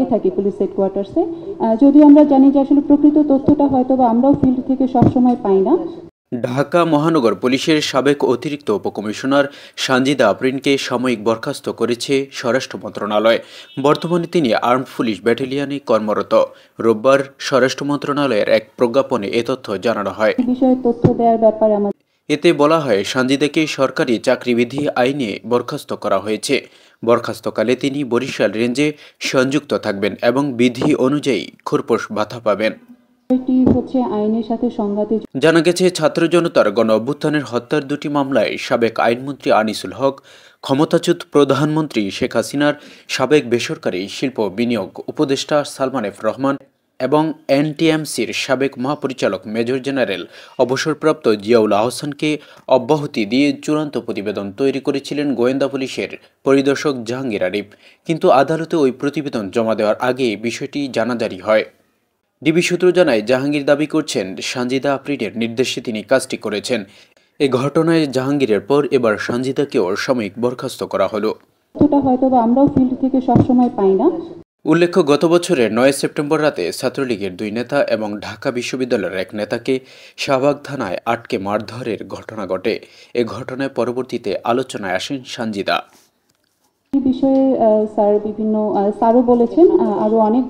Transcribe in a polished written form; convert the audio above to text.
থাকি পুলিশ হেডকোয়ার্টার্সে। যদিও আমরা জানি যে আসলে প্রকৃত তথ্যটা হয়তো বা আমরাও ফিল্ড থেকে সবসময় পাই না। ঢাকা মহানগর পুলিশের সাবেক অতিরিক্ত উপকমিশনার সানজিদা আফরিনকে সাময়িক বরখাস্ত করেছে স্বরাষ্ট্র মন্ত্রণালয়। বর্তমানে তিনি আর্মড পুলিশ ব্যাটালিয়নে কর্মরত। রোববার স্বরাষ্ট্র মন্ত্রণালয়ের এক প্রজ্ঞাপনে এ তথ্য জানানো হয়। এই বিষয়ে তথ্য দেওয়ার ব্যাপারে আমাদের এতে বলা হয়, সানজিদাকে সরকারি চাকরিবিধি আইনে বরখাস্ত করা হয়েছে। বরখাস্তকালে তিনি বরিশাল রেঞ্জে সংযুক্ত থাকবেন এবং বিধি অনুযায়ী খোরপোশ ভাতা পাবেন। বিষয়টি হচ্ছে আইনের সাথে সংঘাতে। জানা গেছে, ছাত্র জনতার গণ অভ্যুত্থানের হত্যার দুটি মামলায় সাবেক আইনমন্ত্রী আনিসুল হক, ক্ষমতাচ্যুত প্রধানমন্ত্রী শেখ হাসিনার সাবেক বেসরকারি শিল্প বিনিয়োগ উপদেষ্টা সালমান এফ রহমান এবং এনটিএমসির সাবেক মহাপরিচালক মেজর জেনারেল অবসরপ্রাপ্ত জিয়াউল আহসানকে অব্যাহতি দিয়ে চূড়ান্ত প্রতিবেদন তৈরি করেছিলেন গোয়েন্দা পুলিশের পরিদর্শক জাহাঙ্গীর আরিফ। কিন্তু আদালতে ওই প্রতিবেদন জমা দেওয়ার আগে বিষয়টি জানাজারি হয়। ডিবি সূত্র জানায়, জাহাঙ্গীর দাবি করছেন সানজিদা আফরিনের নির্দেশে তিনি কাজটি করেছেন। এ ঘটনায় জাহাঙ্গীরের পর এবার সানজিদাকেও সাময়িক বরখাস্ত করা হলো। তথ্যটা হয়তো বা আমরাও ফিল্ড থেকে সবসময় পাই না। উল্লেখ্য, গত বছরের ৯ সেপ্টেম্বর রাতে ছাত্রলীগের ২ নেতা এবং ঢাকা বিশ্ববিদ্যালয়ের এক নেতাকে শাহবাগ থানায় আটকে মারধরের ঘটনা ঘটে। এ ঘটনায় পরবর্তীতে আলোচনায় আসেন সানজিদা। এই বিষয়ে স্যারও বলেছেন, আরো অনেক